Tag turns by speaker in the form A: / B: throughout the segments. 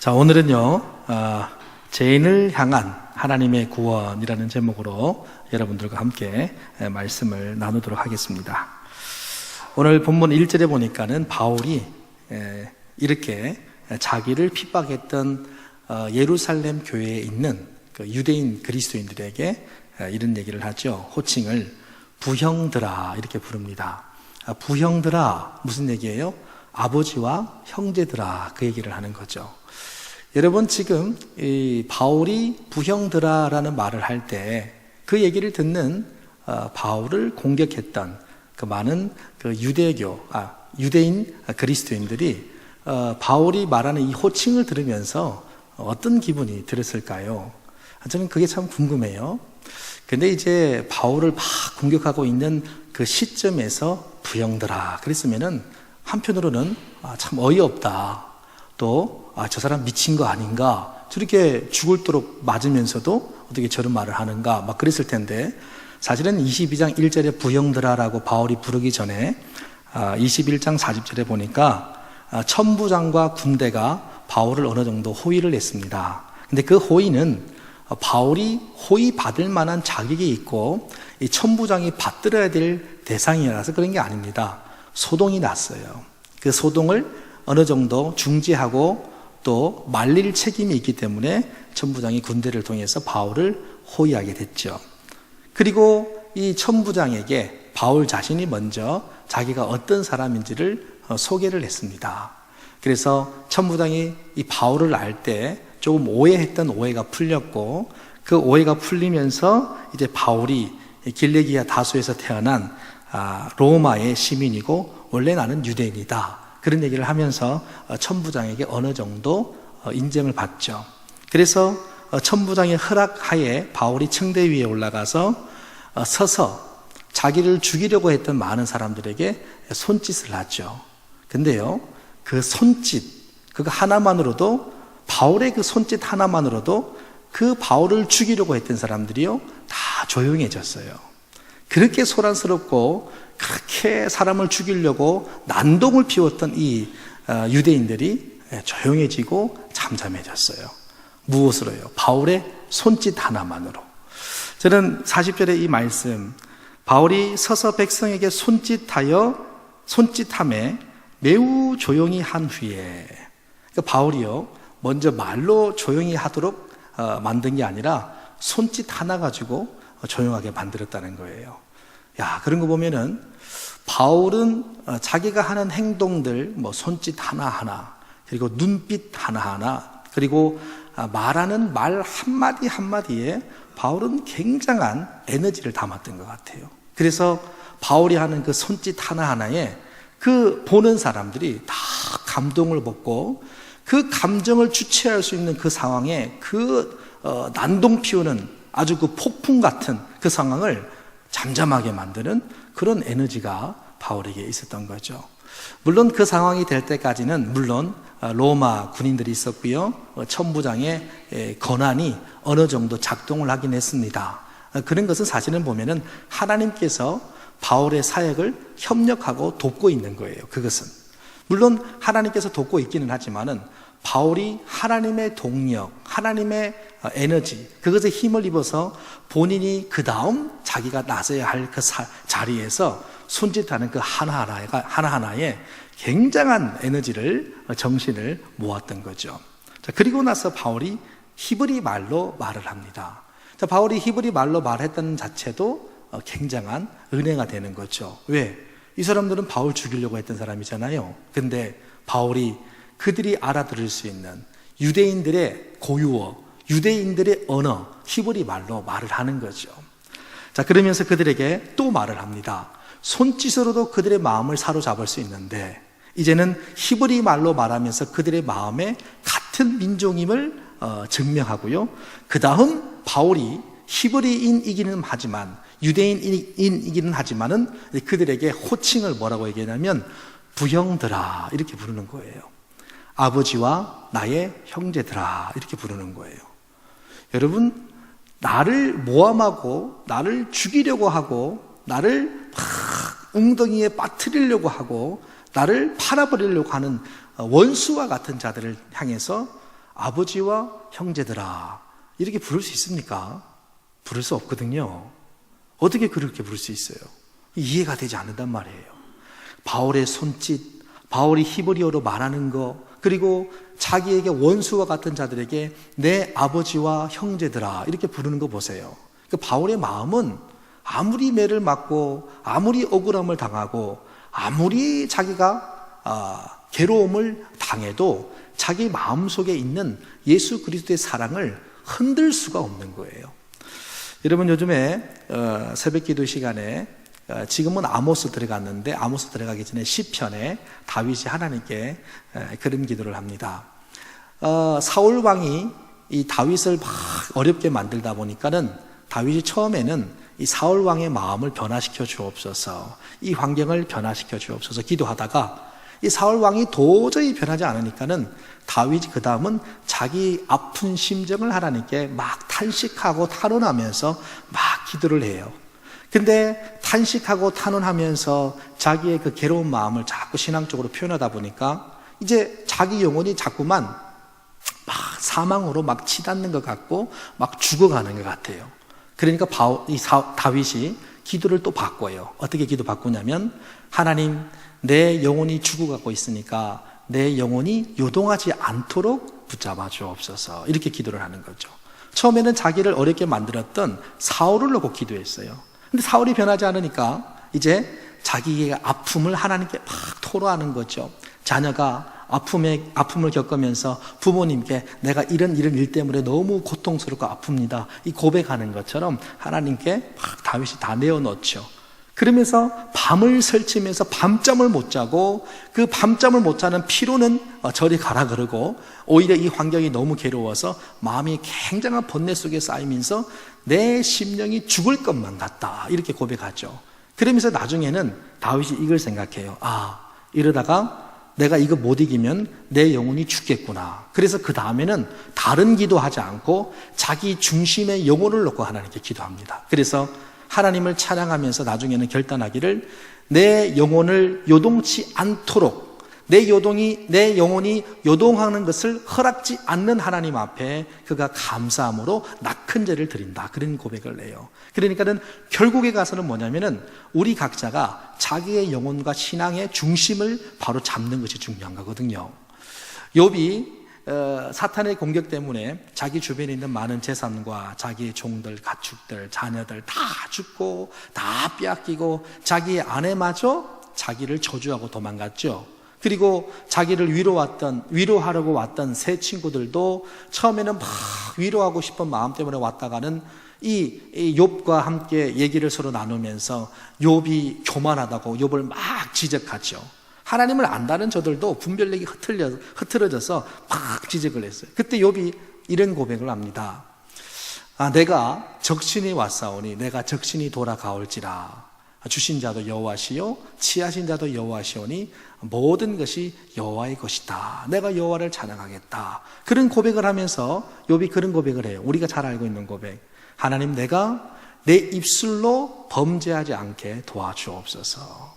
A: 자, 오늘은요, 죄인을 향한 하나님의 구원이라는 제목으로 여러분들과 함께 말씀을 나누도록 하겠습니다. 오늘 본문 1절에 보니까는 바울이 이렇게 자기를 핍박했던 예루살렘 교회에 있는 그 유대인 그리스도인들에게 이런 얘기를 하죠. 호칭을 부형들아 이렇게 부릅니다. 부형들아 무슨 얘기예요? 아버지와 형제들아 그 얘기를 하는 거죠. 여러분 지금 이 바울이 부형들아라는 말을 할 때 그 얘기를 듣는 바울을 공격했던 그 많은 그 유대인 그리스도인들이 바울이 말하는 이 호칭을 들으면서 어떤 기분이 들었을까요? 저는 그게 참 궁금해요. 근데 이제 바울을 막 공격하고 있는 그 시점에서 부형들아 그랬으면은 한편으로는 참 어이없다. 또 저 사람 미친 거 아닌가? 저렇게 죽을도록 맞으면서도 어떻게 저런 말을 하는가? 막 그랬을 텐데 사실은 22장 1절에 부형들아라고 바울이 부르기 전에 21장 40절에 보니까 천부장과 군대가 바울을 어느 정도 호위를 했습니다. 근데 그 호위는 바울이 호위 받을 만한 자격이 있고 이 천부장이 받들어야 될 대상이라서 그런 게 아닙니다. 소동이 났어요. 그 소동을 어느 정도 중지하고 또 말릴 책임이 있기 때문에 천부장이 군대를 통해서 바울을 호위하게 됐죠. 그리고 이 천부장에게 바울 자신이 먼저 자기가 어떤 사람인지를 소개를 했습니다. 그래서 천부장이 이 바울을 알 때 조금 오해했던 오해가 풀렸고 그 오해가 풀리면서 이제 바울이 길레기아 다소에서 태어난 로마의 시민이고 원래 나는 유대인이다. 그런 얘기를 하면서 천부장에게 어느 정도 인정을 받죠. 그래서 천부장의 허락하에 바울이 청대 위에 올라가서 서서 자기를 죽이려고 했던 많은 사람들에게 손짓을 하죠. 근데요, 그 손짓, 그거 하나만으로도 바울의 그 손짓 하나만으로도 그 바울을 죽이려고 했던 사람들이요, 다 조용해졌어요. 그렇게 소란스럽고 그렇게 사람을 죽이려고 난동을 피웠던 이 유대인들이 조용해지고 잠잠해졌어요. 무엇으로요? 바울의 손짓 하나만으로. 저는 40절의 이 말씀, 바울이 서서 백성에게 손짓함에 매우 조용히 한 후에, 그러니까 바울이요, 먼저 말로 조용히 하도록 만든 게 아니라 손짓 하나 가지고 조용하게 만들었다는 거예요. 야, 그런 거 보면은 바울은 자기가 하는 행동들, 뭐 손짓 하나하나, 그리고 눈빛 하나하나, 그리고 말하는 말 한마디 한마디에 바울은 굉장한 에너지를 담았던 것 같아요. 그래서 바울이 하는 그 손짓 하나하나에 그 보는 사람들이 다 감동을 받고 그 감정을 주체할 수 있는 그 상황에 그 난동 피우는 아주 그 폭풍 같은 그 상황을 잠잠하게 만드는 그런 에너지가 바울에게 있었던 거죠. 물론 그 상황이 될 때까지는 물론 로마 군인들이 있었고요. 천부장의 권한이 어느 정도 작동을 하긴 했습니다. 그런 것은 사실은 보면은 하나님께서 바울의 사역을 협력하고 돕고 있는 거예요. 그것은. 물론 하나님께서 돕고 있기는 하지만은 바울이 하나님의 동력, 하나님의 에너지, 그것에 힘을 입어서 본인이 그 다음 자기가 나서야 할 그 자리에서 손짓하는 그 하나하나에 굉장한 에너지를, 정신을 모았던 거죠. 자, 그리고 나서 바울이 히브리 말로 말을 합니다. 자, 바울이 히브리 말로 말했다는 자체도 굉장한 은혜가 되는 거죠. 왜? 이 사람들은 바울 죽이려고 했던 사람이잖아요. 근데 바울이 그들이 알아들을 수 있는 유대인들의 고유어, 유대인들의 언어, 히브리 말로 말을 하는 거죠. 자, 그러면서 그들에게 또 말을 합니다. 손짓으로도 그들의 마음을 사로잡을 수 있는데 이제는 히브리 말로 말하면서 그들의 마음에 같은 민족임을 증명하고요. 그 다음 바울이 히브리인이기는 하지만 유대인이기는 하지만은 그들에게 호칭을 뭐라고 얘기하냐면 부형들아 이렇게 부르는 거예요. 아버지와 나의 형제들아 이렇게 부르는 거예요. 여러분, 나를 모함하고 나를 죽이려고 하고 나를 막 웅덩이에 빠뜨리려고 하고 나를 팔아버리려고 하는 원수와 같은 자들을 향해서 아버지와 형제들아 이렇게 부를 수 있습니까? 부를 수 없거든요. 어떻게 그렇게 부를 수 있어요? 이해가 되지 않는단 말이에요. 바울의 손짓, 바울이 히브리어로 말하는 거, 그리고 자기에게 원수와 같은 자들에게 내 아버지와 형제들아 이렇게 부르는 거 보세요. 그 바울의 마음은 아무리 매를 맞고 아무리 억울함을 당하고 아무리 자기가 괴로움을 당해도 자기 마음속에 있는 예수 그리스도의 사랑을 흔들 수가 없는 거예요. 여러분 요즘에 새벽 기도 시간에 지금은 아모스 들어갔는데 아모스 들어가기 전에 시편에 다윗이 하나님께 그런 기도를 합니다. 사울 왕이 이 다윗을 막 어렵게 만들다 보니까는 다윗이 처음에는 이 사울 왕의 마음을 변화시켜 주옵소서, 이 환경을 변화시켜 주옵소서 기도하다가 이 사울 왕이 도저히 변하지 않으니까는 다윗이 그 다음은 자기 아픈 심정을 하나님께 막 탄식하고 탄원하면서 막 기도를 해요. 근데 탄식하고 탄원하면서 자기의 그 괴로운 마음을 자꾸 신앙적으로 표현하다 보니까 이제 자기 영혼이 자꾸만 막 사망으로 막 치닫는 것 같고 막 죽어가는 것 같아요. 그러니까 다윗이 기도를 또 바꿔요. 어떻게 기도 바꾸냐면 하나님 내 영혼이 죽어가고 있으니까 내 영혼이 요동하지 않도록 붙잡아 주옵소서 이렇게 기도를 하는 거죠. 처음에는 자기를 어렵게 만들었던 사울을 놓고 기도했어요. 근데 사울이 변하지 않으니까 이제 자기의 아픔을 하나님께 막 토로하는 거죠. 자녀가 아픔을 겪으면서 부모님께 내가 이런 일 때문에 너무 고통스럽고 아픕니다 이 고백하는 것처럼 하나님께 막 다윗이 다 내어놓죠. 그러면서 밤을 설치면서 밤잠을 못 자고 그 밤잠을 못 자는 피로는 저리 가라 그러고 오히려 이 환경이 너무 괴로워서 마음이 굉장한 번뇌 속에 쌓이면서 내 심령이 죽을 것만 같다 이렇게 고백하죠. 그러면서 나중에는 다윗이 이걸 생각해요. 이러다가 내가 이거 못 이기면 내 영혼이 죽겠구나. 그래서 그 다음에는 다른 기도하지 않고 자기 중심의 영혼을 놓고 하나님께 기도합니다. 그래서 하나님을 찬양하면서 나중에는 결단하기를 내 영혼을 요동치 않도록 내 영혼이 요동하는 것을 허락지 않는 하나님 앞에 그가 감사함으로 낙큰 제를 드린다. 그런 고백을 해요. 그러니까는 결국에 가서는 뭐냐면은 우리 각자가 자기의 영혼과 신앙의 중심을 바로 잡는 것이 중요한 거거든요. 욥이 사탄의 공격 때문에 자기 주변에 있는 많은 재산과 자기의 종들, 가축들, 자녀들 다 죽고 다 빼앗기고 자기의 아내마저 자기를 저주하고 도망갔죠. 그리고 자기를 위로하려고 왔던 새 친구들도 처음에는 막 위로하고 싶은 마음 때문에 왔다가는 이 욥과 함께 얘기를 서로 나누면서 욥이 교만하다고 욥을 막 지적하죠. 하나님을 안다는 저들도 분별력이 흐트러져서 막 지적을 했어요. 그때 욥이 이런 고백을 합니다. 내가 적신이 왔사오니 내가 적신이 돌아가올지라. 주신 자도 여호와시요 취하신 자도 여호와시오니 모든 것이 여호와의 것이다. 내가 여호와를 찬양하겠다. 그런 고백을 하면서 욥이 그런 고백을 해요. 우리가 잘 알고 있는 고백. 하나님 내가 내 입술로 범죄하지 않게 도와주옵소서.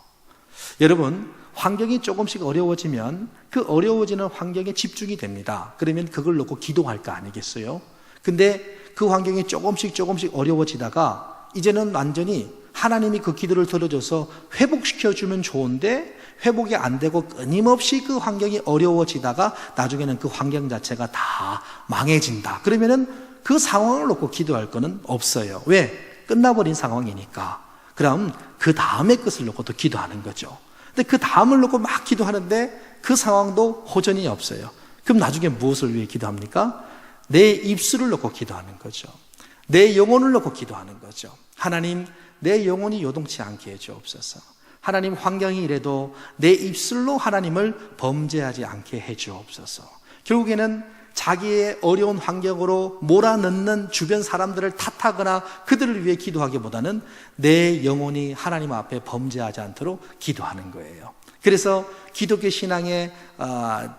A: 여러분 환경이 조금씩 어려워지면 그 어려워지는 환경에 집중이 됩니다. 그러면 그걸 놓고 기도할 거 아니겠어요? 근데 그 환경이 조금씩 어려워지다가 이제는 완전히 하나님이 그 기도를 들어줘서 회복시켜주면 좋은데 회복이 안 되고 끊임없이 그 환경이 어려워지다가 나중에는 그 환경 자체가 다 망해진다. 그러면은 그 상황을 놓고 기도할 거는 없어요. 왜? 끝나버린 상황이니까. 그럼 그 다음의 것을 놓고 또 기도하는 거죠. 근데 그 다음을 놓고 막 기도하는데 그 상황도 호전이 없어요. 그럼 나중에 무엇을 위해 기도합니까? 내 입술을 놓고 기도하는 거죠. 내 영혼을 놓고 기도하는 거죠. 하나님 내 영혼이 요동치 않게 해주옵소서. 하나님 환경이 이래도 내 입술로 하나님을 범죄하지 않게 해주옵소서. 결국에는 자기의 어려운 환경으로 몰아넣는 주변 사람들을 탓하거나 그들을 위해 기도하기보다는 내 영혼이 하나님 앞에 범죄하지 않도록 기도하는 거예요. 그래서 기독교 신앙의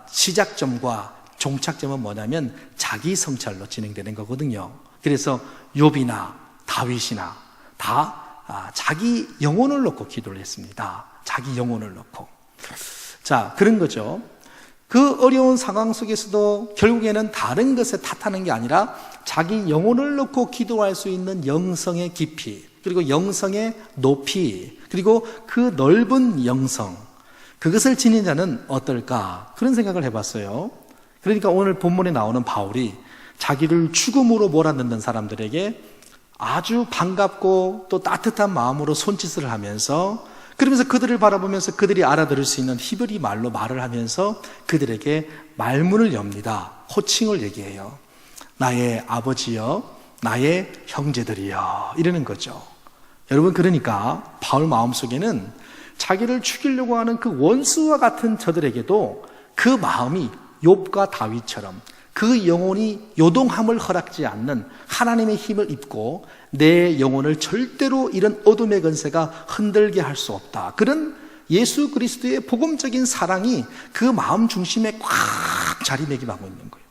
A: 시작점과 종착점은 뭐냐면 자기 성찰로 진행되는 거거든요. 그래서 욥이나 다윗이나 다 자기 영혼을 놓고 기도를 했습니다. 자기 영혼을 놓고. 자, 그런 거죠. 그 어려운 상황 속에서도 결국에는 다른 것에 탓하는 게 아니라 자기 영혼을 놓고 기도할 수 있는 영성의 깊이, 그리고 영성의 높이, 그리고 그 넓은 영성, 그것을 지닌 자는 어떨까? 그런 생각을 해봤어요. 그러니까 오늘 본문에 나오는 바울이 자기를 죽음으로 몰아넣는 사람들에게 아주 반갑고 또 따뜻한 마음으로 손짓을 하면서, 그러면서 그들을 바라보면서 그들이 알아들을 수 있는 히브리 말로 말을 하면서 그들에게 말문을 엽니다. 호칭을 얘기해요. 나의 아버지여, 나의 형제들이여, 이러는 거죠. 여러분, 그러니까 바울 마음속에는 자기를 죽이려고 하는 그 원수와 같은 저들에게도 그 마음이 욥과 다윗처럼 그 영혼이 요동함을 허락지 않는 하나님의 힘을 입고 내 영혼을 절대로 이런 어둠의 권세가 흔들게 할 수 없다. 그런 예수 그리스도의 복음적인 사랑이 그 마음 중심에 꽉 자리매김하고 있는 거예요.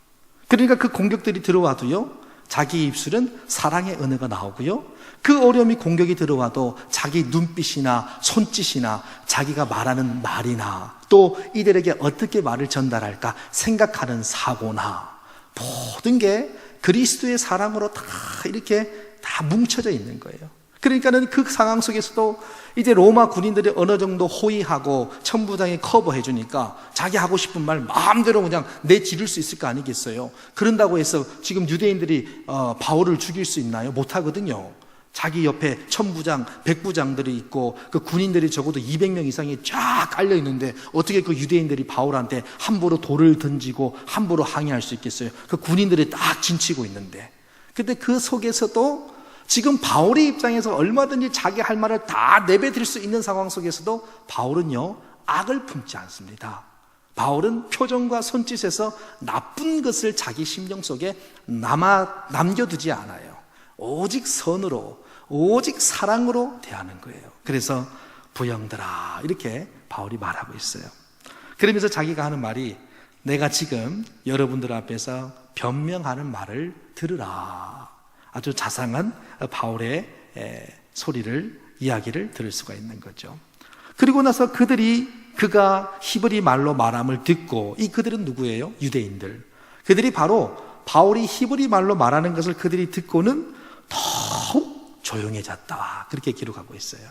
A: 그러니까 그 공격들이 들어와도요, 자기 입술은 사랑의 언어가 나오고요, 그 어려움이 공격이 들어와도 자기 눈빛이나 손짓이나 자기가 말하는 말이나 또 이들에게 어떻게 말을 전달할까 생각하는 사고나 모든 게 그리스도의 사랑으로 다 이렇게 다 뭉쳐져 있는 거예요. 그러니까는 그 상황 속에서도 이제 로마 군인들이 어느 정도 호의하고 천부장이 커버해 주니까 자기 하고 싶은 말 마음대로 그냥 내지를 수 있을 거 아니겠어요. 그런다고 해서 지금 유대인들이 바울을 죽일 수 있나요? 못하거든요. 자기 옆에 천부장, 백부장들이 있고 그 군인들이 적어도 200명 이상이 쫙 깔려 있는데 어떻게 그 유대인들이 바울한테 함부로 돌을 던지고 함부로 항의할 수 있겠어요? 그 군인들이 딱 진치고 있는데, 근데 그 속에서도 지금 바울의 입장에서 얼마든지 자기 할 말을 다 내뱉을 수 있는 상황 속에서도 바울은요, 악을 품지 않습니다. 바울은 표정과 손짓에서 나쁜 것을 자기 심령 속에 남겨두지 않아요. 오직 선으로, 오직 사랑으로 대하는 거예요. 그래서 부형들아, 이렇게 바울이 말하고 있어요. 그러면서 자기가 하는 말이, 내가 지금 여러분들 앞에서 변명하는 말을 들으라. 아주 자상한 바울의 소리를, 이야기를 들을 수가 있는 거죠. 그리고 나서 그가 히브리 말로 말함을 듣고, 이 그들은 누구예요? 유대인들. 그들이 바로 바울이 히브리 말로 말하는 것을 그들이 듣고는 더욱 조용해졌다, 그렇게 기록하고 있어요.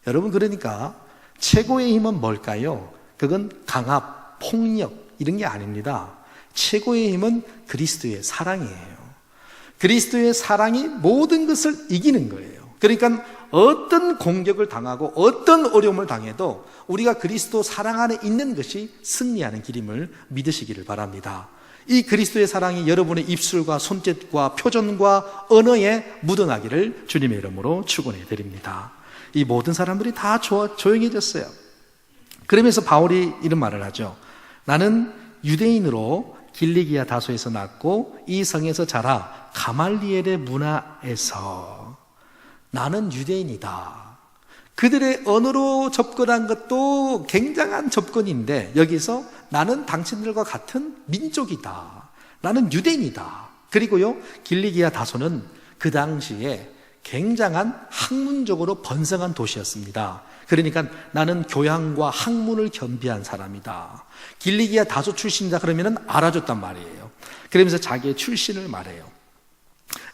A: 여러분, 그러니까 최고의 힘은 뭘까요? 그건 강압, 폭력 이런 게 아닙니다. 최고의 힘은 그리스도의 사랑이에요. 그리스도의 사랑이 모든 것을 이기는 거예요. 그러니까 어떤 공격을 당하고 어떤 어려움을 당해도 우리가 그리스도 사랑 안에 있는 것이 승리하는 길임을 믿으시기를 바랍니다. 이 그리스도의 사랑이 여러분의 입술과 손짓과 표정과 언어에 묻어나기를 주님의 이름으로 축원해 드립니다. 이 모든 사람들이 다 조용해졌어요. 그러면서 바울이 이런 말을 하죠. 나는 유대인으로 길리기아 다소에서 났고 이 성에서 자라 가말리엘의 문화에서. 나는 유대인이다. 그들의 언어로 접근한 것도 굉장한 접근인데, 여기서 나는 당신들과 같은 민족이다. 나는 유대인이다. 그리고요, 길리기아 다소는 그 당시에 굉장한 학문적으로 번성한 도시였습니다. 그러니까 나는 교양과 학문을 겸비한 사람이다. 길리기아 다소 출신이다 그러면 알아줬단 말이에요. 그러면서 자기의 출신을 말해요.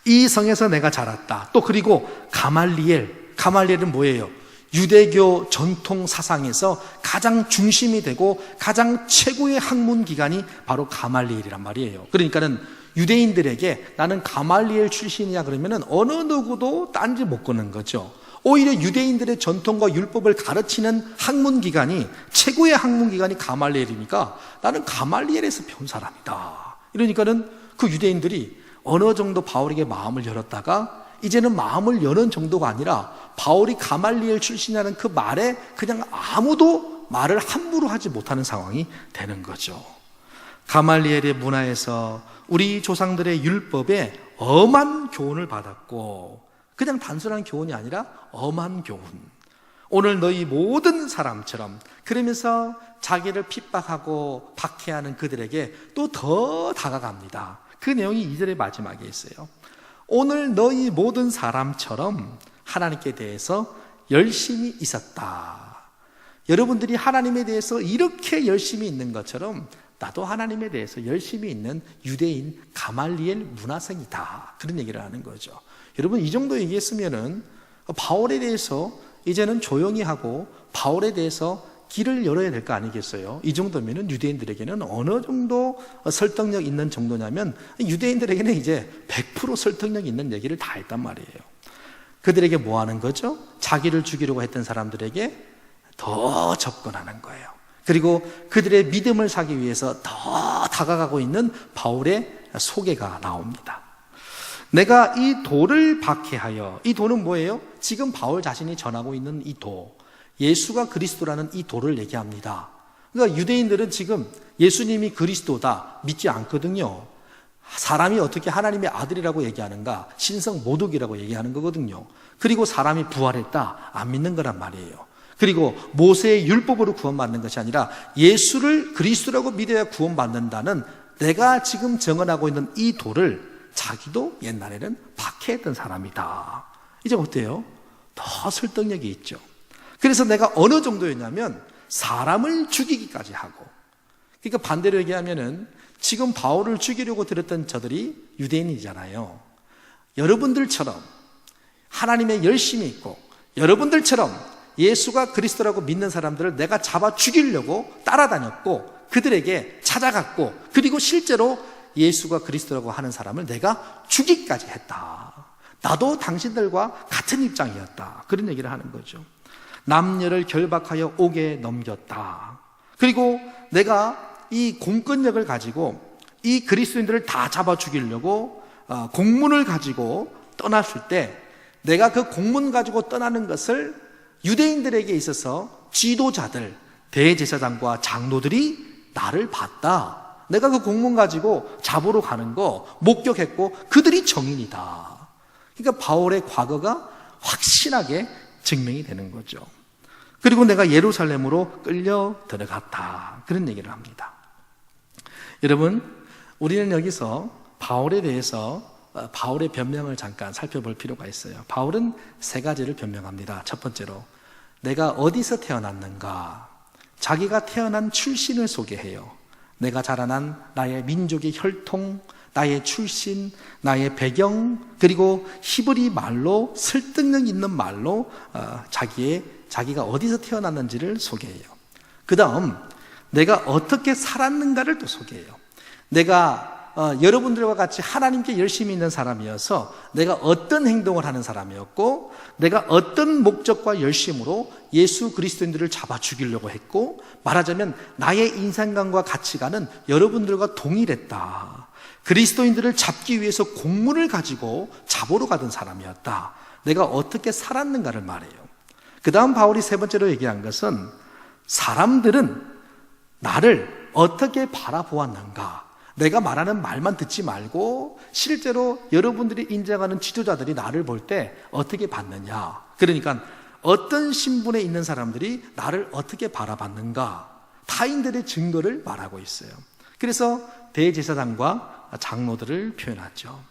A: 이 성에서 내가 자랐다. 또 그리고 가말리엘은 뭐예요? 유대교 전통 사상에서 가장 중심이 되고 가장 최고의 학문 기관이 바로 가말리엘이란 말이에요. 그러니까는 유대인들에게 나는 가말리엘 출신이야 그러면은 어느 누구도 딴지 못 거는 거죠. 오히려 유대인들의 전통과 율법을 가르치는 학문 기관이, 최고의 학문 기관이 가말리엘이니까 나는 가말리엘에서 배운 사람이다. 이러니까는 그 유대인들이 어느 정도 바울에게 마음을 열었다가 이제는 마음을 여는 정도가 아니라 바울이 가말리엘 출신이라는 그 말에 그냥 아무도 말을 함부로 하지 못하는 상황이 되는 거죠. 가말리엘의 문화에서 우리 조상들의 율법에 엄한 교훈을 받았고, 그냥 단순한 교훈이 아니라 엄한 교훈. 오늘 너희 모든 사람처럼, 그러면서 자기를 핍박하고 박해하는 그들에게 또 더 다가갑니다. 그 내용이 2절의 마지막에 있어요. 오늘 너희 모든 사람처럼 하나님께 대해서 열심히 있었다. 여러분들이 하나님에 대해서 이렇게 열심히 있는 것처럼 나도 하나님에 대해서 열심히 있는 유대인 가말리엘 문화생이다. 그런 얘기를 하는 거죠. 여러분, 이 정도 얘기했으면은 바울에 대해서 이제는 조용히 하고 바울에 대해서 길을 열어야 될 거 아니겠어요? 이 정도면은 유대인들에게는 어느 정도 설득력 있는 정도냐면 유대인들에게는 이제 100% 설득력 있는 얘기를 다 했단 말이에요. 그들에게 뭐 하는 거죠? 자기를 죽이려고 했던 사람들에게 더 접근하는 거예요. 그리고 그들의 믿음을 사기 위해서 더 다가가고 있는 바울의 소개가 나옵니다. 내가 이 도를 박해하여, 이 도는 뭐예요? 지금 바울 자신이 전하고 있는 이 도, 예수가 그리스도라는 이 도를 얘기합니다. 그러니까 유대인들은 지금 예수님이 그리스도다 믿지 않거든요. 사람이 어떻게 하나님의 아들이라고 얘기하는가? 신성 모독이라고 얘기하는 거거든요. 그리고 사람이 부활했다 안 믿는 거란 말이에요. 그리고 모세의 율법으로 구원받는 것이 아니라 예수를 그리스도라고 믿어야 구원받는다는 내가 지금 정언하고 있는 이 도를 자기도 옛날에는 박해했던 사람이다. 이제 어때요? 더 설득력이 있죠. 그래서 내가 어느 정도였냐면 사람을 죽이기까지 하고, 그러니까 반대로 얘기하면은 지금 바울을 죽이려고 들었던 저들이 유대인이잖아요. 여러분들처럼 하나님의 열심이 있고 여러분들처럼 예수가 그리스도라고 믿는 사람들을 내가 잡아 죽이려고 따라다녔고 그들에게 찾아갔고 그리고 실제로 예수가 그리스도라고 하는 사람을 내가 죽이기까지 했다. 나도 당신들과 같은 입장이었다. 그런 얘기를 하는 거죠. 남녀를 결박하여 옥에 넘겼다. 그리고 내가 이 공권력을 가지고 이 그리스도인들을 다 잡아 죽이려고 공문을 가지고 떠났을 때 내가 그 공문 가지고 떠나는 것을 유대인들에게 있어서 지도자들, 대제사장과 장로들이 나를 봤다. 내가 그 공문 가지고 잡으러 가는 거 목격했고 그들이 정인이다. 그러니까 바울의 과거가 확실하게 증명이 되는 거죠. 그리고 내가 예루살렘으로 끌려 들어갔다. 그런 얘기를 합니다. 여러분, 우리는 여기서 바울에 대해서 바울의 변명을 잠깐 살펴볼 필요가 있어요. 바울은 세 가지를 변명합니다. 첫 번째로 내가 어디서 태어났는가, 자기가 태어난 출신을 소개해요. 내가 자라난 나의 민족의 혈통, 나의 출신, 나의 배경, 그리고 히브리 말로 설득력 있는 말로 자기가 어디서 태어났는지를 소개해요. 그 다음 내가 어떻게 살았는가를 또 소개해요. 내가 여러분들과 같이 하나님께 열심히 있는 사람이어서 내가 어떤 행동을 하는 사람이었고 내가 어떤 목적과 열심으로 예수 그리스도인들을 잡아 죽이려고 했고 말하자면 나의 인생관과 가치관은 여러분들과 동일했다. 그리스도인들을 잡기 위해서 공문을 가지고 잡으러 가던 사람이었다. 내가 어떻게 살았는가를 말해요. 그 다음 바울이 세 번째로 얘기한 것은 사람들은 나를 어떻게 바라보았는가. 내가 말하는 말만 듣지 말고 실제로 여러분들이 인정하는 지도자들이 나를 볼 때 어떻게 봤느냐. 그러니까 어떤 신분에 있는 사람들이 나를 어떻게 바라봤는가. 타인들의 증거를 말하고 있어요. 그래서 대제사장과 장로들을 표현하죠.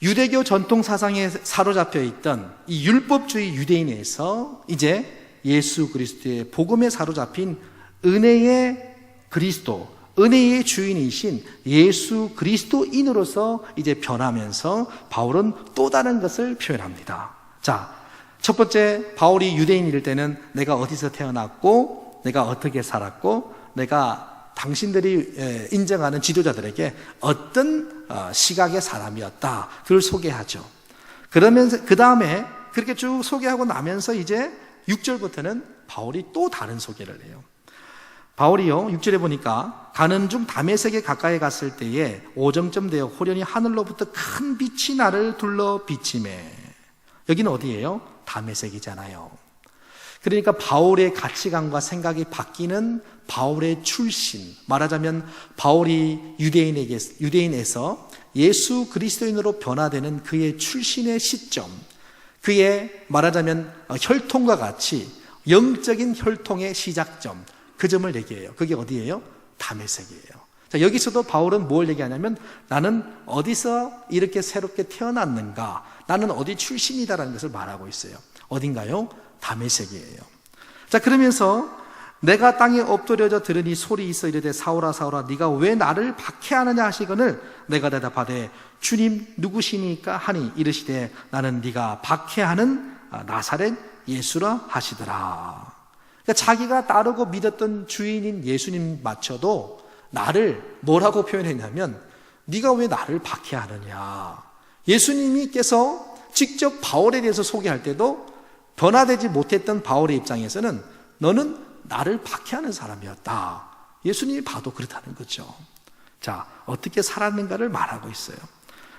A: 유대교 전통 사상에 사로잡혀 있던 이 율법주의 유대인에서 이제 예수 그리스도의 복음에 사로잡힌 은혜의 그리스도, 은혜의 주인이신 예수 그리스도인으로서 이제 변하면서 바울은 또 다른 것을 표현합니다. 자, 첫 번째 바울이 유대인일 때는 내가 어디서 태어났고 내가 어떻게 살았고 내가 당신들이 인정하는 지도자들에게 어떤 시각의 사람이었다. 그걸 소개하죠. 그러면서 그 다음에 그렇게 쭉 소개하고 나면서 이제 6절부터는 바울이 또 다른 소개를 해요. 바울이요 6절에 보니까 가는 중 다메섹에 가까이 갔을 때에 오정쯤 되어 호련히 하늘로부터 큰 빛이 나를 둘러 비치매. 여기는 어디예요? 다메섹이잖아요. 그러니까 바울의 가치관과 생각이 바뀌는 바울의 출신, 말하자면 바울이 유대인에서 예수 그리스도인으로 변화되는 그의 출신의 시점, 그의 말하자면 혈통과 같이 영적인 혈통의 시작점, 그 점을 얘기해요. 그게 어디예요? 다메섹이에요. 자, 여기서도 바울은 뭘 얘기하냐면 나는 어디서 이렇게 새롭게 태어났는가, 나는 어디 출신이다라는 것을 말하고 있어요. 어딘가요? 다메섹이에요. 자, 그러면서 내가 땅에 엎드려져 들으니 소리 있어 이르되 사울아 사울아 네가 왜 나를 박해하느냐 하시거늘 내가 대답하되 주님 누구시니까 하니 이르시되 나는 네가 박해하는 나사렛 예수라 하시더라. 그러니까 자기가 따르고 믿었던 주인인 예수님 마쳐도 나를 뭐라고 표현했냐면 네가 왜 나를 박해하느냐. 예수님께서 직접 바울에 대해서 소개할 때도 변화되지 못했던 바울의 입장에서는 너는 나를 박해하는 사람이었다. 예수님이 봐도 그렇다는 거죠. 자, 어떻게 살았는가를 말하고 있어요.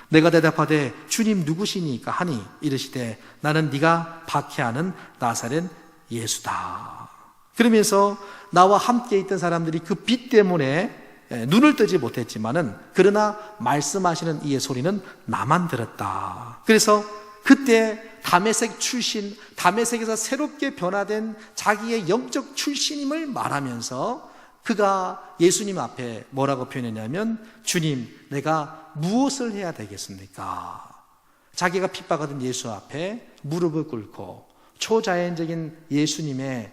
A: 내가 대답하되 주님 누구시니까 하니 이르시되 나는 네가 박해하는 나사렛 예수다. 그러면서 나와 함께 있던 사람들이 그 빛 때문에 눈을 뜨지 못했지만은 그러나 말씀하시는 이의 소리는 나만 들었다. 그래서 그때 다메섹 출신, 다메섹에서 새롭게 변화된 자기의 영적 출신임을 말하면서 그가 예수님 앞에 뭐라고 표현했냐면 주님 내가 무엇을 해야 되겠습니까? 자기가 핍박하던 예수 앞에 무릎을 꿇고 초자연적인 예수님의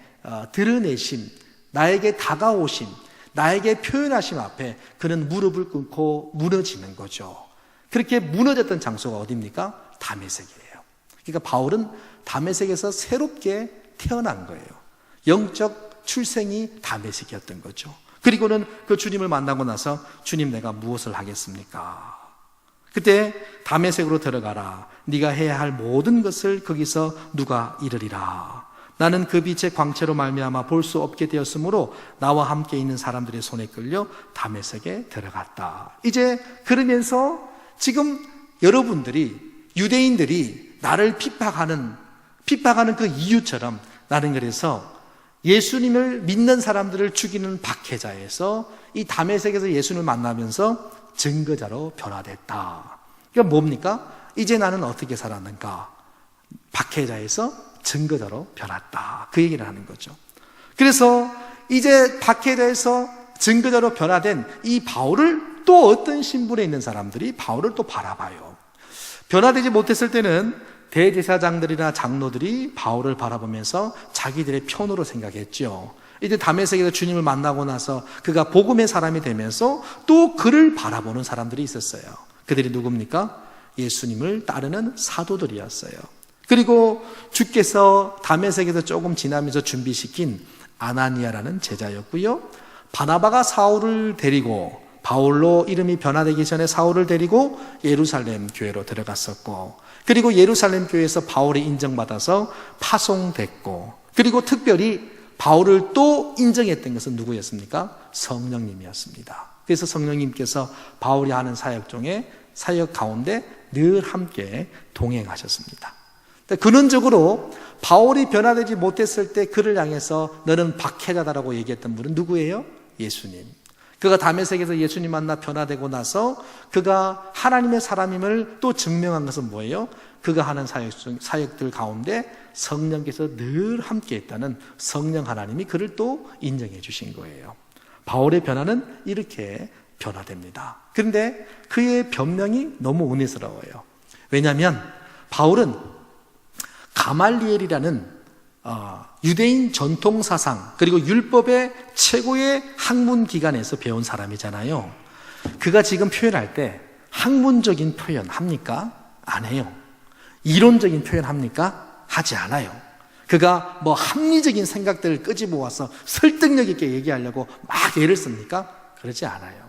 A: 드러내심, 나에게 다가오심, 나에게 표현하심 앞에 그는 무릎을 꿇고 무너지는 거죠. 그렇게 무너졌던 장소가 어디입니까? 다메섹이에요. 그러니까 바울은 다메섹에서 새롭게 태어난 거예요. 영적 출생이 다메섹이었던 거죠. 그리고는 그 주님을 만나고 나서 주님 내가 무엇을 하겠습니까? 그때 다메섹으로 들어가라. 네가 해야 할 모든 것을 거기서 누가 이르리라. 나는 그 빛의 광채로 말미암아 볼 수 없게 되었으므로 나와 함께 있는 사람들의 손에 끌려 다메섹에 들어갔다. 이제 그러면서 지금 여러분들이 유대인들이 나를 핍박하는 그 이유처럼 나는 그래서 예수님을 믿는 사람들을 죽이는 박해자에서 이 다메섹에서 예수님을 만나면서 증거자로 변화됐다. 그러니까 뭡니까? 이제 나는 어떻게 살았는가? 박해자에서 증거자로 변했다. 그 얘기를 하는 거죠. 그래서 이제 박해자에서 증거자로 변화된 이 바울을 또 어떤 신분에 있는 사람들이 바울을 또 바라봐요. 변화되지 못했을 때는 대제사장들이나 장로들이 바울을 바라보면서 자기들의 편으로 생각했죠. 이제 다메섹에서 주님을 만나고 나서 그가 복음의 사람이 되면서 또 그를 바라보는 사람들이 있었어요. 그들이 누굽니까? 예수님을 따르는 사도들이었어요. 그리고 주께서 다메섹에서 조금 지나면서 준비시킨 아나니아라는 제자였고요. 바나바가 사울을 데리고 바울로 이름이 변화되기 전에 사울을 데리고 예루살렘 교회로 들어갔었고, 그리고 예루살렘 교회에서 바울이 인정받아서 파송됐고, 그리고 특별히 바울을 또 인정했던 것은 누구였습니까? 성령님이었습니다. 그래서 성령님께서 바울이 하는 사역 중에 사역 가운데 늘 함께 동행하셨습니다. 근원적으로 바울이 변화되지 못했을 때 그를 향해서 너는 박해자다라고 얘기했던 분은 누구예요? 예수님. 그가 다메섹에서 예수님 만나 변화되고 나서 그가 하나님의 사람임을 또 증명한 것은 뭐예요? 그가 하는 사역들 가운데 성령께서 늘 함께 있다는 성령 하나님이 그를 또 인정해 주신 거예요. 바울의 변화는 이렇게 변화됩니다. 그런데 그의 변명이 너무 은혜스러워요. 왜냐하면 바울은 가말리엘이라는 유대인 전통사상 그리고 율법의 최고의 학문기관에서 배운 사람이잖아요. 그가 지금 표현할 때 학문적인 표현 합니까? 안 해요. 이론적인 표현 합니까? 하지 않아요. 그가 뭐 합리적인 생각들을 끄집어와서 설득력 있게 얘기하려고 막 예를 씁니까? 그러지 않아요.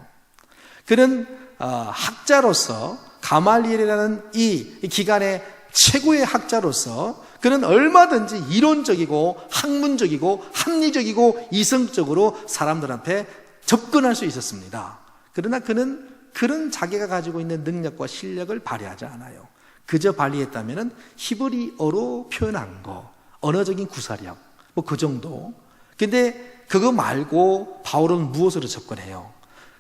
A: 그는 학자로서 가말리엘이라는 이 기관의 최고의 학자로서 그는 얼마든지 이론적이고 학문적이고 합리적이고 이성적으로 사람들한테 접근할 수 있었습니다. 그러나 그는 그런 자기가 가지고 있는 능력과 실력을 발휘하지 않아요. 그저 발휘했다면 히브리어로 표현한 거, 언어적인 구사력, 뭐 그 정도. 근데 그거 말고 바울은 무엇으로 접근해요?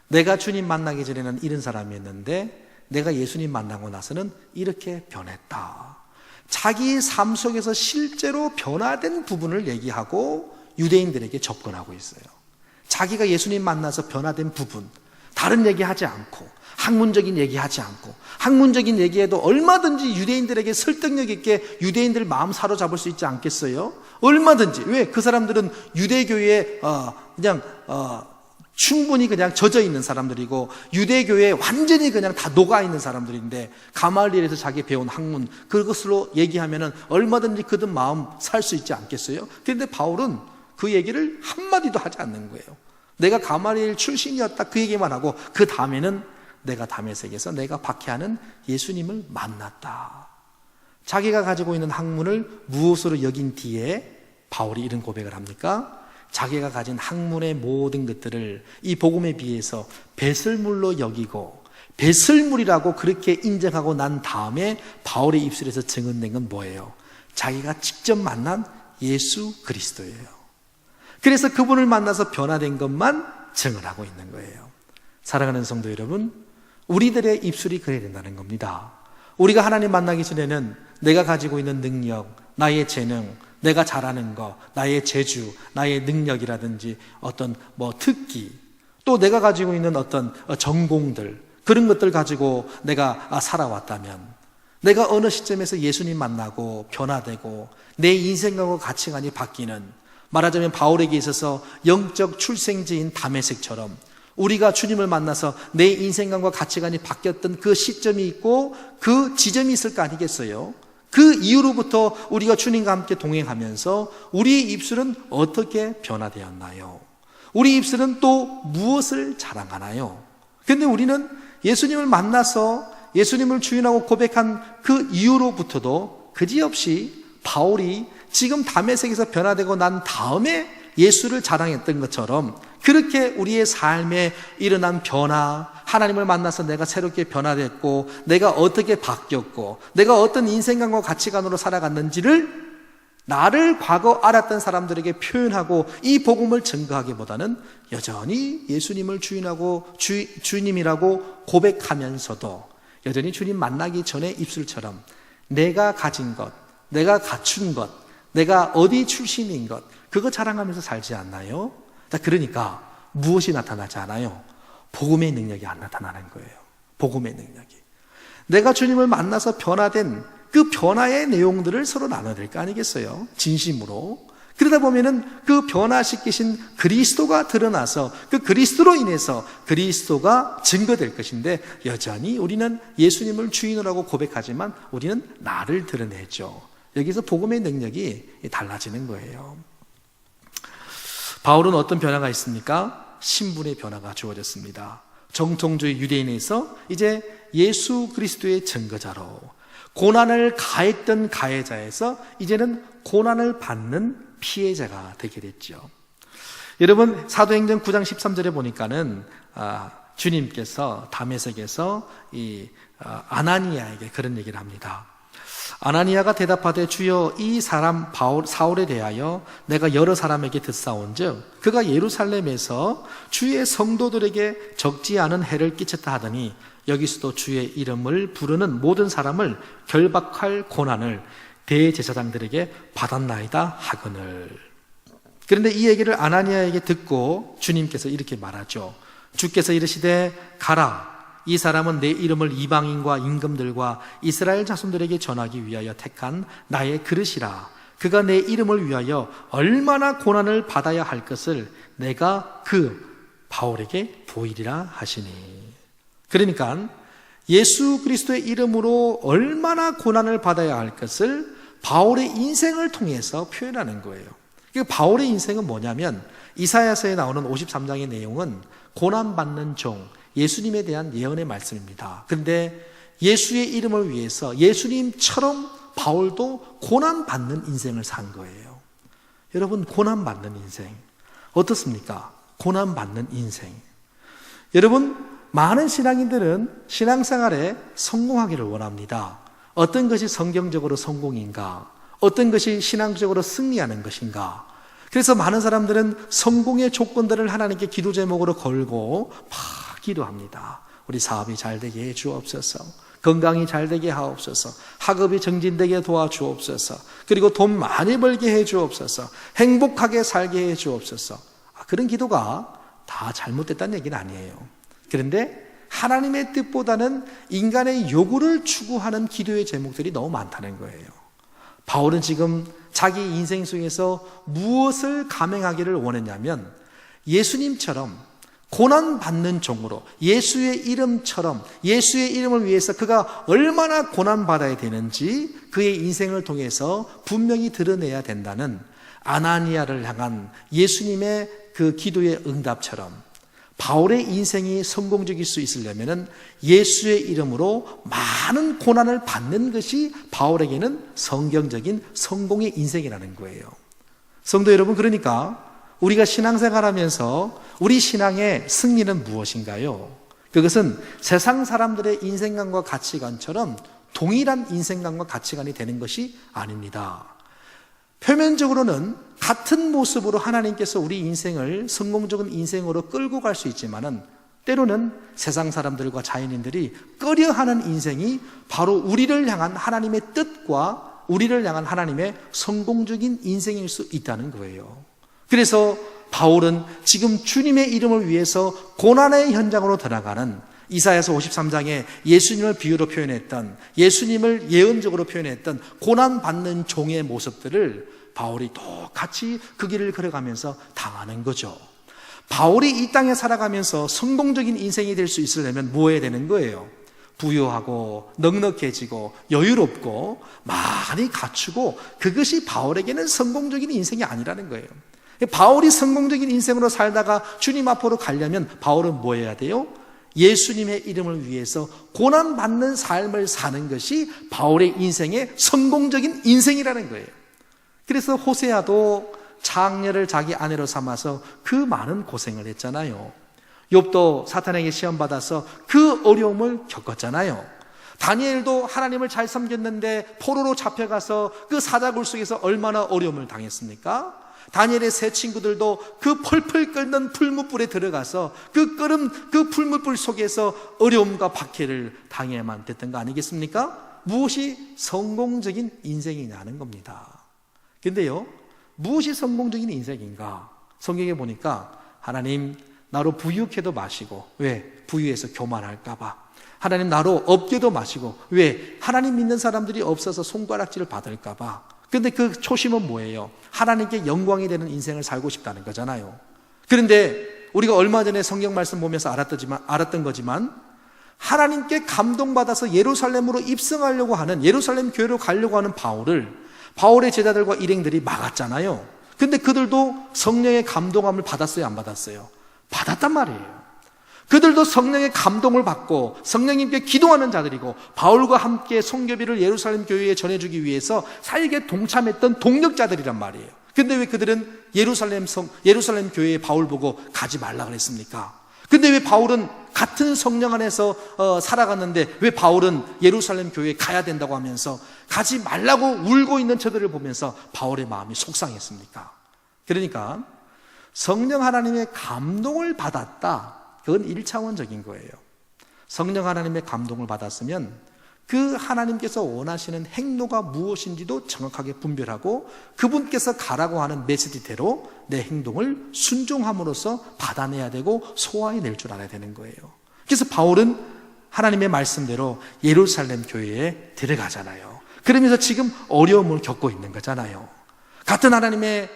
A: 내가 주님 만나기 전에는 이런 사람이었는데 내가 예수님 만나고 나서는 이렇게 변했다. 자기 삶 속에서 실제로 변화된 부분을 얘기하고 유대인들에게 접근하고 있어요. 자기가 예수님 만나서 변화된 부분, 다른 얘기하지 않고 학문적인 얘기하지 않고, 학문적인 얘기에도 얼마든지 유대인들에게 설득력 있게 유대인들 마음 사로잡을 수 있지 않겠어요? 얼마든지. 왜? 그 사람들은 유대교에 그냥 충분히 그냥 젖어 있는 사람들이고 유대교에 완전히 그냥 다 녹아 있는 사람들인데 가말리엘에서 자기 배운 학문 그것으로 얘기하면은 얼마든지 그들 마음 살 수 있지 않겠어요? 그런데 바울은 그 얘기를 한마디도 하지 않는 거예요. 내가 가말리엘 출신이었다 그 얘기만 하고 그 다음에는 내가 다메섹에서 내가 박해하는 예수님을 만났다. 자기가 가지고 있는 학문을 무엇으로 여긴 뒤에 바울이 이런 고백을 합니까? 자기가 가진 학문의 모든 것들을 이 복음에 비해서 배설물로 여기고 배설물이라고 그렇게 인정하고 난 다음에 바울의 입술에서 증언된 건 뭐예요? 자기가 직접 만난 예수 그리스도예요. 그래서 그분을 만나서 변화된 것만 증언하고 있는 거예요. 사랑하는 성도 여러분, 우리들의 입술이 그래야 된다는 겁니다. 우리가 하나님 만나기 전에는 내가 가지고 있는 능력, 나의 재능, 내가 잘하는 거, 나의 재주, 나의 능력이라든지 어떤 특기, 또 내가 가지고 있는 어떤 전공들, 그런 것들 가지고 내가 살아왔다면 내가 어느 시점에서 예수님 만나고 변화되고 내 인생과 가치관이 바뀌는, 말하자면 바울에게 있어서 영적 출생지인 다메섹처럼 우리가 주님을 만나서 내 인생관과 가치관이 바뀌었던 그 시점이 있고 그 지점이 있을 거 아니겠어요? 그 이후로부터 우리가 주님과 함께 동행하면서 우리의 입술은 어떻게 변화되었나요? 우리 입술은 또 무엇을 자랑하나요? 그런데 우리는 예수님을 만나서 예수님을 주인하고 고백한 그 이후로부터도 그지없이 바울이 지금 다메섹에서 변화되고 난 다음에 예수를 자랑했던 것처럼 그렇게 우리의 삶에 일어난 변화, 하나님을 만나서 내가 새롭게 변화됐고 내가 어떻게 바뀌었고 내가 어떤 인생관과 가치관으로 살아갔는지를 나를 과거 알았던 사람들에게 표현하고 이 복음을 증거하기보다는 여전히 예수님을 주님이라고 고백하면서도 여전히 주님 만나기 전에 입술처럼 내가 가진 것, 내가 갖춘 것, 내가 어디 출신인 것, 그거 자랑하면서 살지 않나요? 그러니까 무엇이 나타나지 않아요? 복음의 능력이 안 나타나는 거예요. 복음의 능력이. 내가 주님을 만나서 변화된 그 변화의 내용들을 서로 나눠야 될 거 아니겠어요? 진심으로. 그러다 보면은 그 변화시키신 그리스도가 드러나서 그 그리스도로 인해서 그리스도가 증거될 것인데 여전히 우리는 예수님을 주인으로 고백하지만 우리는 나를 드러내죠. 여기서 복음의 능력이 달라지는 거예요. 바울은 어떤 변화가 있습니까? 신분의 변화가 주어졌습니다. 정통주의 유대인에서 이제 예수 그리스도의 증거자로 고난을 가했던 가해자에서 이제는 고난을 받는 피해자가 되게 됐죠. 여러분 사도행전 9장 13절에 보니까는 주님께서 다메섹에서 아나니아에게 그런 얘기를 합니다. 아나니아가 대답하되 주여 이 사람 사울에 대하여 내가 여러 사람에게 듣사온즉 그가 예루살렘에서 주의 성도들에게 적지 않은 해를 끼쳤다 하더니 여기서도 주의 이름을 부르는 모든 사람을 결박할 고난을 대제사장들에게 받았나이다 하거늘. 그런데 이 얘기를 아나니아에게 듣고 주님께서 이렇게 말하죠. 주께서 이르시되 가라, 이 사람은 내 이름을 이방인과 임금들과 이스라엘 자손들에게 전하기 위하여 택한 나의 그릇이라. 그가 내 이름을 위하여 얼마나 고난을 받아야 할 것을 내가 그 바울에게 보이리라 하시니. 그러니까 예수 그리스도의 이름으로 얼마나 고난을 받아야 할 것을 바울의 인생을 통해서 표현하는 거예요. 바울의 인생은 뭐냐면 이사야서에 나오는 53장의 내용은 고난받는 종, 예수님에 대한 예언의 말씀입니다. 그런데 예수의 이름을 위해서 예수님처럼 바울도 고난받는 인생을 산 거예요. 여러분, 고난받는 인생 어떻습니까? 고난받는 인생. 여러분, 많은 신앙인들은 신앙생활에 성공하기를 원합니다. 어떤 것이 성경적으로 성공인가? 어떤 것이 신앙적으로 승리하는 것인가? 그래서 많은 사람들은 성공의 조건들을 하나님께 기도 제목으로 걸고 막 기도합니다. 우리 사업이 잘 되게 해 주옵소서. 건강이 잘 되게 하옵소서. 학업이 정진되게 도와주옵소서. 그리고 돈 많이 벌게 해 주옵소서. 행복하게 살게 해 주옵소서. 그런 기도가 다 잘못됐다는 얘기는 아니에요. 그런데 하나님의 뜻보다는 인간의 요구를 추구하는 기도의 제목들이 너무 많다는 거예요. 바울은 지금 자기 인생 속에서 무엇을 감행하기를 원했냐면 예수님처럼 고난받는 종으로, 예수의 이름처럼, 예수의 이름을 위해서 그가 얼마나 고난받아야 되는지 그의 인생을 통해서 분명히 드러내야 된다는 아나니아를 향한 예수님의 그 기도의 응답처럼 바울의 인생이 성공적일 수 있으려면 예수의 이름으로 많은 고난을 받는 것이 바울에게는 성경적인 성공의 인생이라는 거예요. 성도 여러분, 그러니까 우리가 신앙생활하면서 우리 신앙의 승리는 무엇인가요? 그것은 세상 사람들의 인생관과 가치관처럼 동일한 인생관과 가치관이 되는 것이 아닙니다. 표면적으로는 같은 모습으로 하나님께서 우리 인생을 성공적인 인생으로 끌고 갈 수 있지만은 때로는 세상 사람들과 자연인들이 꺼려하는 인생이 바로 우리를 향한 하나님의 뜻과 우리를 향한 하나님의 성공적인 인생일 수 있다는 거예요. 그래서 바울은 지금 주님의 이름을 위해서 고난의 현장으로 들어가는 이사야서 53장에 예수님을 비유로 표현했던, 예수님을 예언적으로 표현했던 고난받는 종의 모습들을 바울이 똑같이 그 길을 걸어가면서 당하는 거죠. 바울이 이 땅에 살아가면서 성공적인 인생이 될 수 있으려면 뭐 해야 되는 거예요? 부유하고 넉넉해지고 여유롭고 많이 갖추고, 그것이 바울에게는 성공적인 인생이 아니라는 거예요. 바울이 성공적인 인생으로 살다가 주님 앞으로 가려면 바울은 뭐 해야 돼요? 예수님의 이름을 위해서 고난받는 삶을 사는 것이 바울의 인생의 성공적인 인생이라는 거예요. 그래서 호세아도 장녀를 자기 아내로 삼아서 그 많은 고생을 했잖아요. 욥도 사탄에게 시험받아서 그 어려움을 겪었잖아요. 다니엘도 하나님을 잘 섬겼는데 포로로 잡혀가서 그 사자굴 속에서 얼마나 어려움을 당했습니까? 다니엘의 세 친구들도 그 펄펄 끓는 풀무불에 들어가서 그 풀무불 속에서 어려움과 박해를 당해야만 됐던 거 아니겠습니까? 무엇이 성공적인 인생이냐는 겁니다. 근데요, 무엇이 성공적인 인생인가? 성경에 보니까 하나님 나로 부유케도 마시고, 왜? 부유해서 교만할까봐. 하나님 나로 없게도 마시고, 왜? 하나님 믿는 사람들이 없어서 손가락질을 받을까봐. 근데 그 초심은 뭐예요? 하나님께 영광이 되는 인생을 살고 싶다는 거잖아요. 그런데 우리가 얼마 전에 성경 말씀 보면서 알았던 거지만, 하나님께 감동받아서 예루살렘으로 입성하려고 하는, 예루살렘 교회로 가려고 하는 바울의 제자들과 일행들이 막았잖아요. 근데 그들도 성령의 감동함을 받았어요, 안 받았어요? 받았단 말이에요. 그들도 성령의 감동을 받고 성령님께 기도하는 자들이고, 바울과 함께 선교비를 예루살렘 교회에 전해주기 위해서 살게 동참했던 동력자들이란 말이에요. 근데 왜 그들은 예루살렘 교회에 바울 보고 가지 말라 그랬습니까? 근데 왜 바울은 같은 성령 안에서 살아갔는데 왜 바울은 예루살렘 교회에 가야 된다고 하면서 가지 말라고 울고 있는 저들을 보면서 바울의 마음이 속상했습니까? 그러니까 성령 하나님의 감동을 받았다, 그건 1차원적인 거예요. 성령 하나님의 감동을 받았으면 그 하나님께서 원하시는 행로가 무엇인지도 정확하게 분별하고 그분께서 가라고 하는 메시지대로 내 행동을 순종함으로써 받아내야 되고 소화해낼 줄 알아야 되는 거예요. 그래서 바울은 하나님의 말씀대로 예루살렘 교회에 들어가잖아요. 그러면서 지금 어려움을 겪고 있는 거잖아요. 같은 하나님의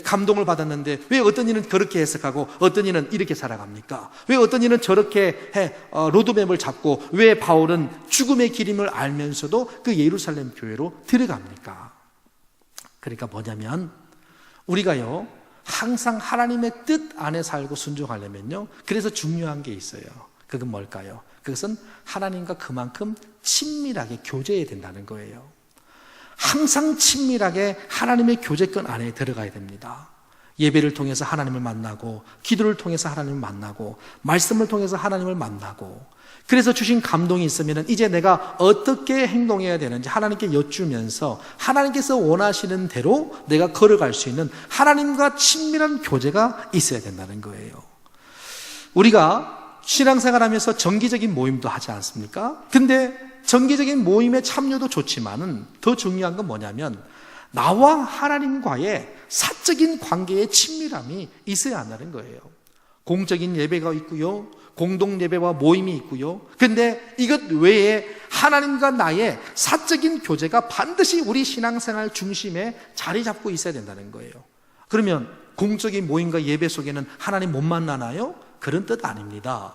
A: 감동을 받았는데 왜 어떤 이는 그렇게 해석하고 어떤 이는 이렇게 살아갑니까? 왜 어떤 이는 저렇게 로드맵을 잡고 왜 바울은 죽음의 길임을 알면서도 그 예루살렘 교회로 들어갑니까? 그러니까 뭐냐면 우리가요 항상 하나님의 뜻 안에 살고 순종하려면요, 그래서 중요한 게 있어요. 그건 뭘까요? 그것은 하나님과 그만큼 친밀하게 교제해야 된다는 거예요. 항상 친밀하게 하나님의 교제권 안에 들어가야 됩니다. 예배를 통해서 하나님을 만나고, 기도를 통해서 하나님을 만나고, 말씀을 통해서 하나님을 만나고, 그래서 주신 감동이 있으면 이제 내가 어떻게 행동해야 되는지 하나님께 여쭈면서 하나님께서 원하시는 대로 내가 걸어갈 수 있는 하나님과 친밀한 교제가 있어야 된다는 거예요. 우리가 신앙생활하면서 정기적인 모임도 하지 않습니까? 근데 정기적인 모임에 참여도 좋지만은 더 중요한 건 뭐냐면 나와 하나님과의 사적인 관계의 친밀함이 있어야 한다는 거예요. 공적인 예배가 있고요, 공동 예배와 모임이 있고요. 근데 이것 외에 하나님과 나의 사적인 교제가 반드시 우리 신앙생활 중심에 자리 잡고 있어야 된다는 거예요. 그러면 공적인 모임과 예배 속에는 하나님 못 만나나요? 그런 뜻 아닙니다.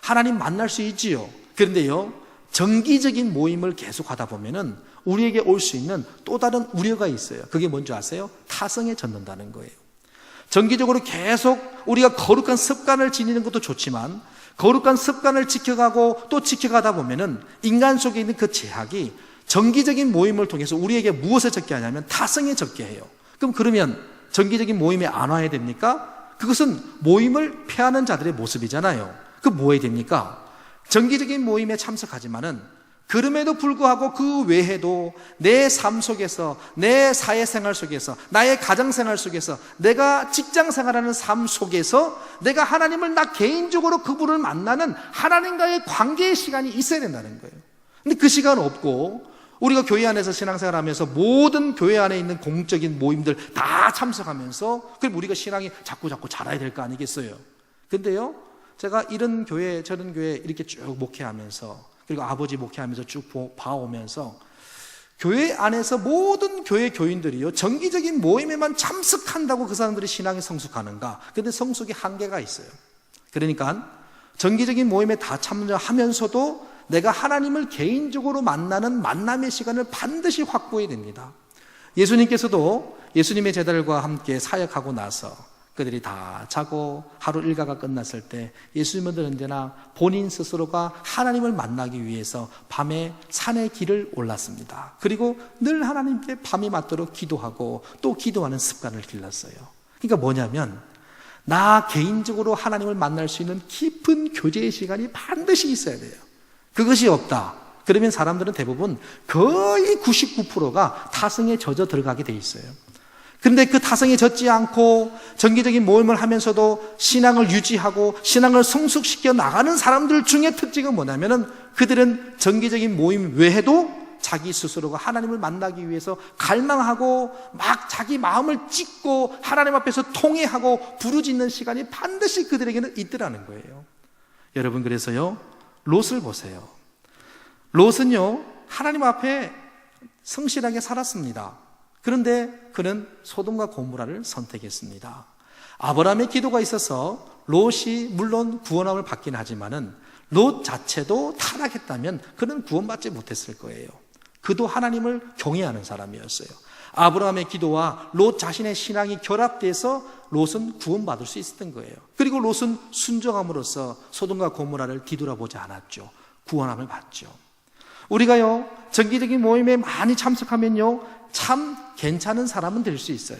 A: 하나님 만날 수 있지요. 그런데요, 정기적인 모임을 계속 하다 보면은 우리에게 올 수 있는 또 다른 우려가 있어요. 그게 뭔지 아세요? 타성에 젖는다는 거예요. 정기적으로 계속 우리가 거룩한 습관을 지니는 것도 좋지만 거룩한 습관을 지켜가고 또 지켜가다 보면은 인간 속에 있는 그 제약이 정기적인 모임을 통해서 우리에게 무엇에 적게 하냐면 타성에 적게 해요. 그러면 정기적인 모임에 안 와야 됩니까? 그것은 모임을 피하는 자들의 모습이잖아요. 뭐 해야 됩니까? 정기적인 모임에 참석하지만은 그럼에도 불구하고 그 외에도 내 삶 속에서, 내 사회생활 속에서, 나의 가정생활 속에서, 내가 직장생활하는 삶 속에서 내가 하나님을 나 개인적으로 그분을 만나는 하나님과의 관계의 시간이 있어야 된다는 거예요. 근데 그 시간 없고 우리가 교회 안에서 신앙생활하면서 모든 교회 안에 있는 공적인 모임들 다 참석하면서 그럼 우리가 신앙이 자꾸 자라야 될 거 아니겠어요? 근데요, 제가 이런 교회 저런 교회 이렇게 쭉 목회하면서 그리고 아버지 목회하면서 쭉 봐오면서 교회 안에서 모든 교회 교인들이요 정기적인 모임에만 참석한다고 그 사람들이 신앙이 성숙하는가? 근데 성숙이 한계가 있어요. 그러니까 정기적인 모임에 다 참여하면서도 내가 하나님을 개인적으로 만나는 만남의 시간을 반드시 확보해야 됩니다. 예수님께서도 예수님의 제자들과 함께 사역하고 나서 그들이 다 자고 하루 일과가 끝났을 때 예수님은 언제나 본인 스스로가 하나님을 만나기 위해서 밤에 산의 길을 올랐습니다. 그리고 늘 하나님께 밤이 맞도록 기도하고 또 기도하는 습관을 길렀어요. 그러니까 뭐냐면 나 개인적으로 하나님을 만날 수 있는 깊은 교제의 시간이 반드시 있어야 돼요. 그것이 없다. 그러면 사람들은 대부분 거의 99%가 타성에 젖어 들어가게 돼 있어요. 근데 그 타성에 젖지 않고 정기적인 모임을 하면서도 신앙을 유지하고 신앙을 성숙시켜 나가는 사람들 중에 특징은 뭐냐면은 그들은 정기적인 모임 외에도 자기 스스로가 하나님을 만나기 위해서 갈망하고 막 자기 마음을 찢고 하나님 앞에서 통회하고 부르짖는 시간이 반드시 그들에게는 있더라는 거예요. 여러분, 그래서요, 롯을 보세요. 롯은요, 하나님 앞에 성실하게 살았습니다. 그런데 그는 소돔과 고모라를 선택했습니다. 아브라함의 기도가 있어서 롯이 물론 구원함을 받긴 하지만은 롯 자체도 타락했다면 그는 구원받지 못했을 거예요. 그도 하나님을 경외하는 사람이었어요. 아브라함의 기도와 롯 자신의 신앙이 결합돼서 롯은 구원받을 수 있었던 거예요. 그리고 롯은 순종함으로써 소돔과 고모라를 뒤돌아보지 않았죠. 구원함을 받죠. 우리가요, 정기적인 모임에 많이 참석하면요, 참 괜찮은 사람은 될 수 있어요.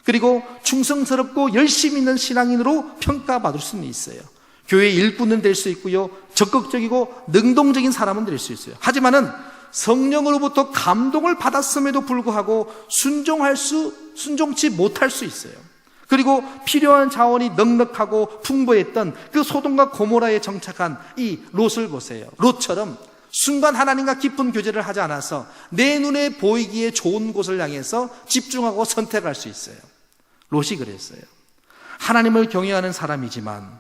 A: 그리고 충성스럽고 열심히 있는 신앙인으로 평가받을 수는 있어요. 교회 일꾼은 될 수 있고요, 적극적이고 능동적인 사람은 될 수 있어요. 하지만은 성령으로부터 감동을 받았음에도 불구하고 순종치 못할 수 있어요. 그리고 필요한 자원이 넉넉하고 풍부했던 그 소돔과 고모라에 정착한 이 롯을 보세요. 롯처럼 순간 하나님과 깊은 교제를 하지 않아서 내 눈에 보이기에 좋은 곳을 향해서 집중하고 선택할 수 있어요. 롯이 그랬어요. 하나님을 경외하는 사람이지만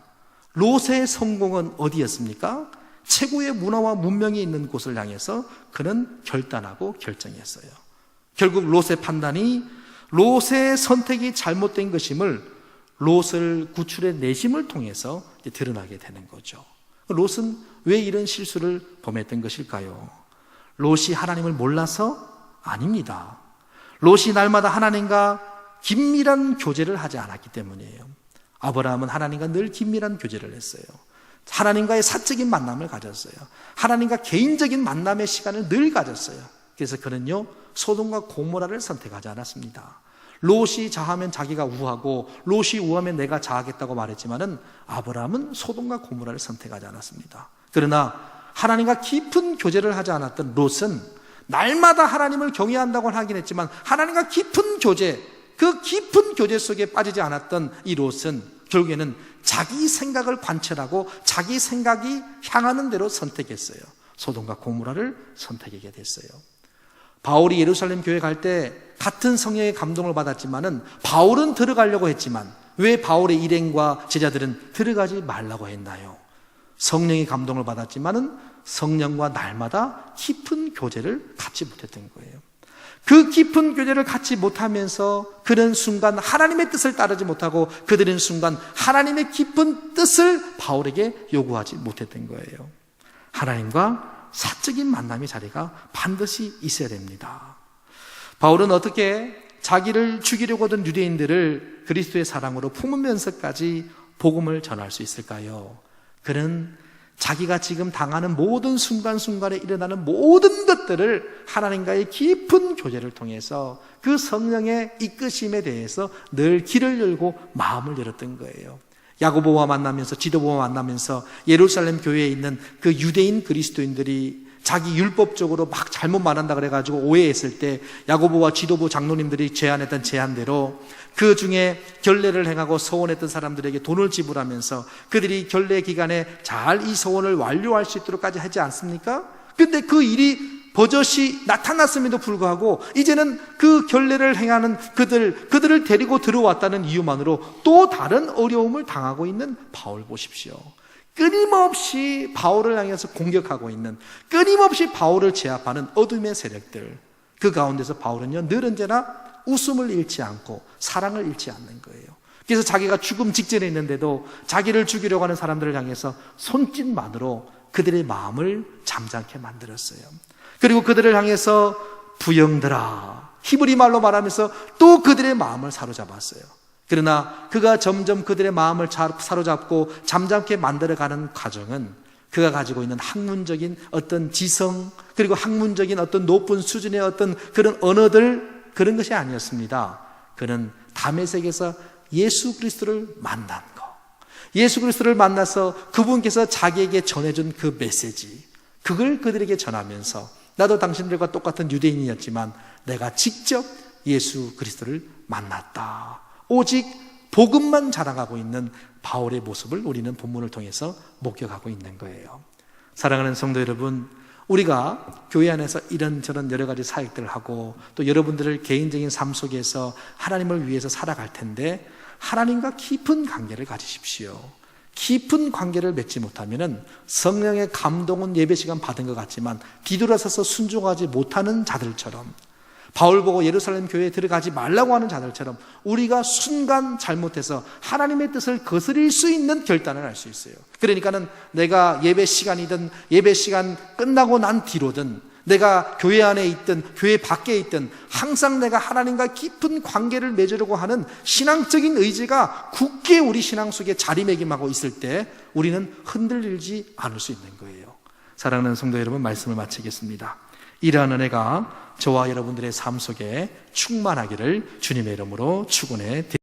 A: 롯의 성공은 어디였습니까? 최고의 문화와 문명이 있는 곳을 향해서 그는 결단하고 결정했어요. 결국 롯의 판단이, 롯의 선택이 잘못된 것임을 롯을 구출의 내심을 통해서 드러나게 되는 거죠. 롯은 왜 이런 실수를 범했던 것일까요? 롯이 하나님을 몰라서? 아닙니다. 롯이 날마다 하나님과 긴밀한 교제를 하지 않았기 때문이에요. 아브라함은 하나님과 늘 긴밀한 교제를 했어요. 하나님과의 사적인 만남을 가졌어요. 하나님과 개인적인 만남의 시간을 늘 가졌어요. 그래서 그는요, 소돔과 고모라를 선택하지 않았습니다. 롯이 자하면 자기가 우하고 롯이 우하면 내가 자하겠다고 말했지만은 아브라함은 소돔과 고모라를 선택하지 않았습니다. 그러나 하나님과 깊은 교제를 하지 않았던 롯은 날마다 하나님을 경외한다고 하긴 했지만 하나님과 깊은 교제, 그 깊은 교제 속에 빠지지 않았던 이 롯은 결국에는 자기 생각을 관철하고 자기 생각이 향하는 대로 선택했어요. 소돔과 고모라를 선택하게 됐어요. 바울이 예루살렘 교회 갈 때 같은 성령의 감동을 받았지만은 바울은 들어가려고 했지만 왜 바울의 일행과 제자들은 들어가지 말라고 했나요? 성령의 감동을 받았지만은 성령과 날마다 깊은 교제를 갖지 못했던 거예요. 그 깊은 교제를 갖지 못하면서 그런 순간 하나님의 뜻을 따르지 못하고 그들은 순간 하나님의 깊은 뜻을 바울에게 요구하지 못했던 거예요. 하나님과 사적인 만남의 자리가 반드시 있어야 됩니다. 바울은 어떻게 자기를 죽이려고 하던 유대인들을 그리스도의 사랑으로 품으면서까지 복음을 전할 수 있을까요? 그는 자기가 지금 당하는 모든 순간순간에 일어나는 모든 것들을 하나님과의 깊은 교제를 통해서 그 성령의 이끄심에 대해서 늘 길을 열고 마음을 열었던 거예요. 야고보와 만나면서, 디도보와 만나면서 예루살렘 교회에 있는 그 유대인 그리스도인들이 자기 율법적으로 막 잘못 말한다 그래가지고 오해했을 때 야고보와 디도보 장로님들이 제안했던 제안대로 그 중에 결례를 행하고 서원했던 사람들에게 돈을 지불하면서 그들이 결례 기간에 잘 이 서원을 완료할 수 있도록까지 하지 않습니까? 근데 그 일이 버젓이 나타났음에도 불구하고 이제는 그 결례를 행하는 그들을 데리고 들어왔다는 이유만으로 또 다른 어려움을 당하고 있는 바울 보십시오. 끊임없이 바울을 향해서 공격하고 있는, 끊임없이 바울을 제압하는 어둠의 세력들, 그 가운데서 바울은요 늘 언제나 웃음을 잃지 않고 사랑을 잃지 않는 거예요. 그래서 자기가 죽음 직전에 있는데도 자기를 죽이려고 하는 사람들을 향해서 손짓만으로 그들의 마음을 잠잠케 만들었어요. 그리고 그들을 향해서 부영들아, 히브리 말로 말하면서 또 그들의 마음을 사로잡았어요. 그러나 그가 점점 그들의 마음을 사로잡고 잠잠케 만들어가는 과정은 그가 가지고 있는 학문적인 어떤 지성, 그리고 학문적인 어떤 높은 수준의 어떤 그런 언어들, 그런 것이 아니었습니다. 그는 다메섹에서 예수 그리스도를 만난 것, 예수 그리스도를 만나서 그분께서 자기에게 전해준 그 메시지, 그걸 그들에게 전하면서 나도 당신들과 똑같은 유대인이었지만 내가 직접 예수 그리스도를 만났다, 오직 복음만 자랑하고 있는 바울의 모습을 우리는 본문을 통해서 목격하고 있는 거예요. 사랑하는 성도 여러분, 우리가 교회 안에서 이런저런 여러 가지 사역들을 하고 또 여러분들을 개인적인 삶 속에서 하나님을 위해서 살아갈 텐데 하나님과 깊은 관계를 가지십시오. 깊은 관계를 맺지 못하면 성령의 감동은 예배 시간 받은 것 같지만 뒤돌아서서 순종하지 못하는 자들처럼, 바울 보고 예루살렘 교회에 들어가지 말라고 하는 자들처럼 우리가 순간 잘못해서 하나님의 뜻을 거스릴 수 있는 결단을 할 수 있어요. 그러니까는 내가 예배 시간이든 예배 시간 끝나고 난 뒤로든 내가 교회 안에 있든 교회 밖에 있든 항상 내가 하나님과 깊은 관계를 맺으려고 하는 신앙적인 의지가 굳게 우리 신앙 속에 자리매김하고 있을 때 우리는 흔들리지 않을 수 있는 거예요. 사랑하는 성도 여러분, 말씀을 마치겠습니다. 이러한 은혜가 저와 여러분들의 삶 속에 충만하기를 주님의 이름으로 축원해 드립니다.